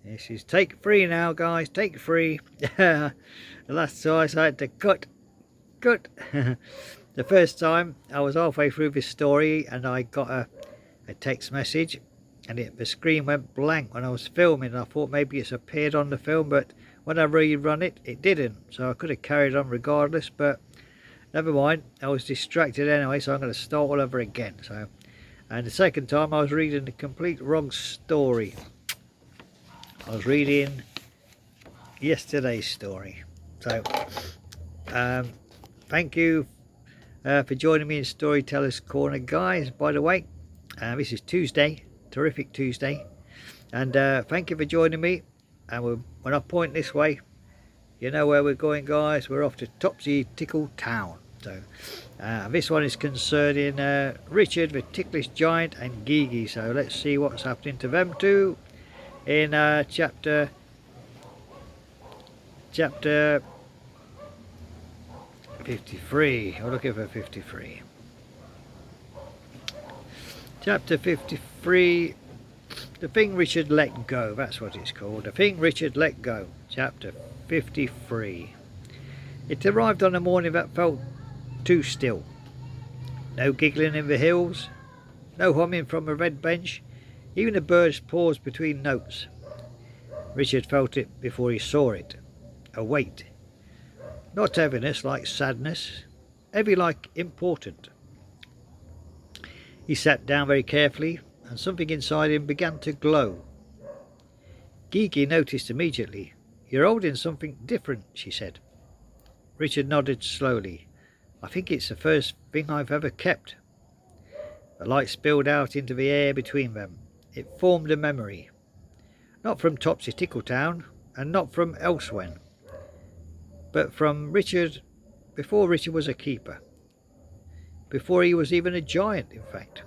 This is take 3 now, guys. Take 3. The last choice I had to cut. The first time I was halfway through this story and I got a text message, and the screen went blank when I was filming. I thought maybe it's appeared on the film, but when I rerun it, it didn't. So I could have carried on regardless, but never mind. I was distracted anyway, so I'm going to start all over again. So, and the second time I was reading the complete wrong story. I was reading yesterday's story. So thank you for joining me in Storyteller's Corner, guys. By the way, this is Tuesday, terrific Tuesday, and thank you for joining me. And when I point this way, you know where we're going, guys. We're off to Topsy Tickle Town. So this one is concerning Richard the Ticklish Giant and Gigi. So let's see what's happening to them two in chapter 53. We're looking for 53. Chapter 53, The Thing Richard Let Go. That's what it's called. The Thing Richard Let Go. Chapter 53. It arrived on a morning that felt too still. No giggling in the hills, no humming from a red bench, even the birds paused between notes. Richard felt it before he saw it. A weight. Not heaviness like sadness, heavy like important. He sat down very carefully, and something inside him began to glow. Gigi noticed immediately. "You're holding something different," she said. Richard nodded slowly. "I think it's the first thing I've ever kept." The light spilled out into the air between them. It formed a memory. Not from Topsy Tickletown, and not from elsewhere, but from Richard before Richard was a keeper. Before he was even a giant, in fact.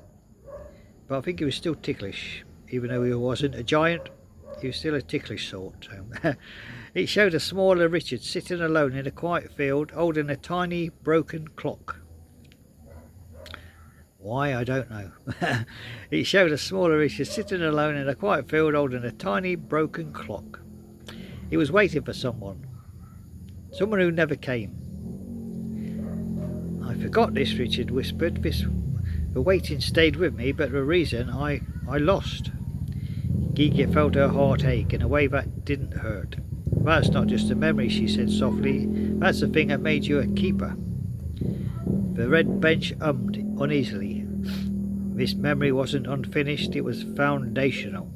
But I think he was still ticklish. Even though he wasn't a giant, he was still a ticklish sort. So. It showed a smaller Richard sitting alone in a quiet field, holding a tiny broken clock. Why, I don't know. It showed a smaller Richard sitting alone in a quiet field, holding a tiny broken clock. He was waiting for someone. Someone who never came. "I forgot this," Richard whispered. The waiting stayed with me, but the reason I lost." Gigi felt her heart ache in a way that didn't hurt. "That's not just a memory," she said softly. "That's the thing that made you a keeper." The red bench hummed uneasily. This memory wasn't unfinished, it was foundational.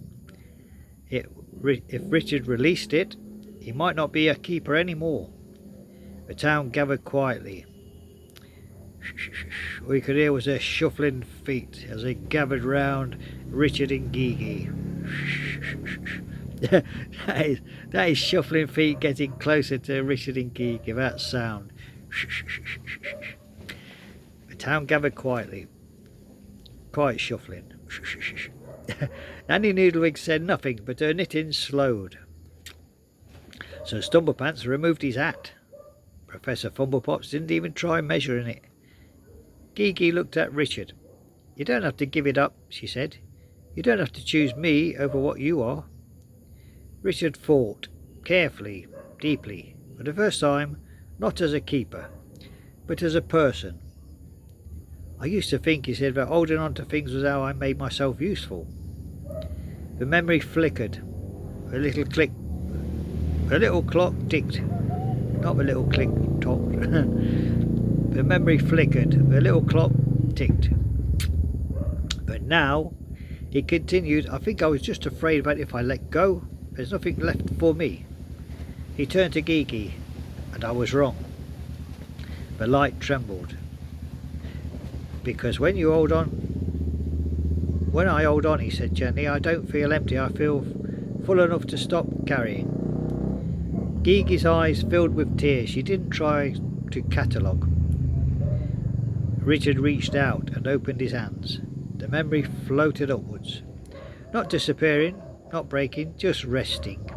If Richard released it, he might not be a keeper anymore. The town gathered quietly. All you could hear was their shuffling feet as they gathered round Richard and Gigi. that is shuffling feet getting closer to Richard and Gigi, that sound. The town gathered quietly. Quiet shuffling. Nanny Noodlewig said nothing, but her knitting slowed. So Stumblepants removed his hat. Professor Fumblepots didn't even try measuring it. Gigi looked at Richard. "You don't have to give it up," she said. "You don't have to choose me over what you are." Richard thought, carefully, deeply, for the first time, not as a keeper, but as a person. "I used to think," he said, "that holding on to things was how I made myself useful." The memory flickered. A little click. The little clock ticked. Not the little click topped. The memory flickered. The little clock ticked. "But now," he continued, "I think I was just afraid that if I let go, there's nothing left for me." He turned to Gigi, and I was wrong. The light trembled. "Because when I hold on, he said gently, "I don't feel empty, I feel full enough to stop carrying." Gigi's eyes filled with tears. She didn't try to catalogue. Richard reached out and opened his hands. The memory floated upwards. Not disappearing, not breaking, just resting.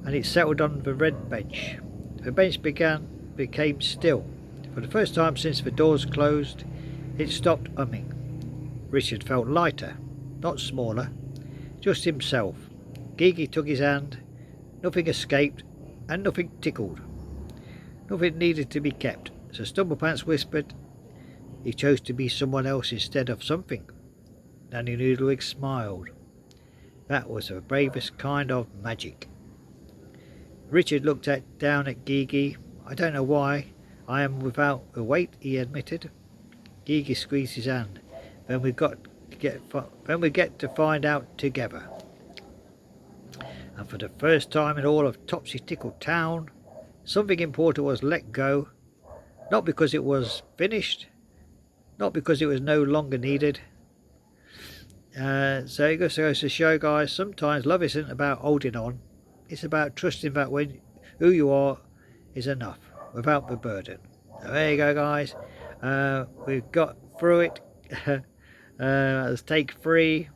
And it settled on the red bench. The bench became still. For the first time since the doors closed, it stopped humming. Richard felt lighter, not smaller, just himself, Gigi took his hand. Nothing escaped, and nothing tickled. Nothing needed to be kept, so Stumblepants whispered he chose to be someone else instead of something. Danny Noodlewig smiled. That was the bravest kind of magic. Richard looked down at Gigi. I don't know why. I am without a weight, he admitted. Gigi squeezed his hand. Then we get to find out together. And for the first time in all of Topsy Tickle Town, something important was let go. Not because it was finished, not because it was no longer needed. So it goes to show, guys, sometimes love isn't about holding on. It's about trusting that who you are is enough, without the burden. So there you go, guys. We've got through it. Let's take 3.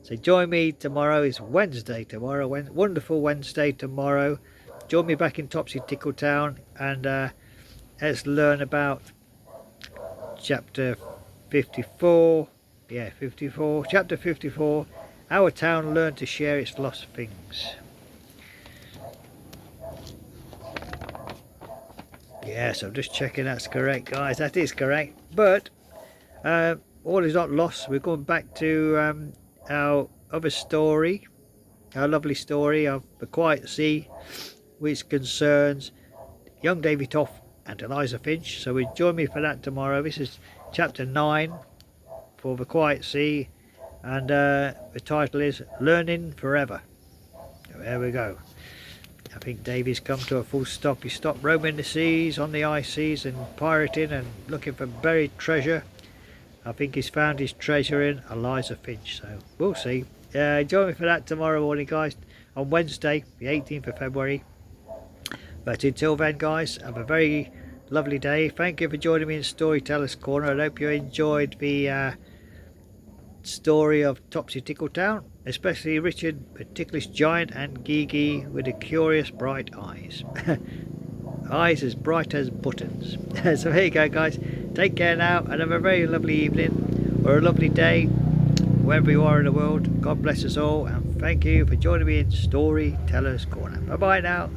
So join me tomorrow. It's Wednesday tomorrow. Wonderful Wednesday tomorrow. Join me back in Topsy Tickle Town, and let's learn about chapter 54. Yeah, 54. Chapter 54. Our town learned to share its lost things. Yes, I'm just checking that's correct, guys. That is correct. But all is not lost. We're going back to our other story, our lovely story of The Quiet Sea, which concerns young Davy Toff and Eliza Finch. So join me for that tomorrow. This is chapter 9 for The Quiet Sea, and the title is Learning Forever. So there we go. I think Davy's come to a full stop. He stopped roaming the seas, on the ice seas, and pirating and looking for buried treasure. I think he's found his treasure in Eliza Finch, so we'll see. Join me for that tomorrow morning, guys, on Wednesday, the 18th of February. But until then, guys, have a very lovely day. Thank you for joining me in Storyteller's Corner. I hope you enjoyed the story of Topsy Tickle Town, especially Richard, the ticklish giant, and Gigi with the curious bright eyes. Eyes as bright as buttons. So here you go, guys. Take care now, and have a very lovely evening or a lovely day wherever you are in the world. God bless us all, and thank you for joining me in Storyteller's Corner. Bye bye now.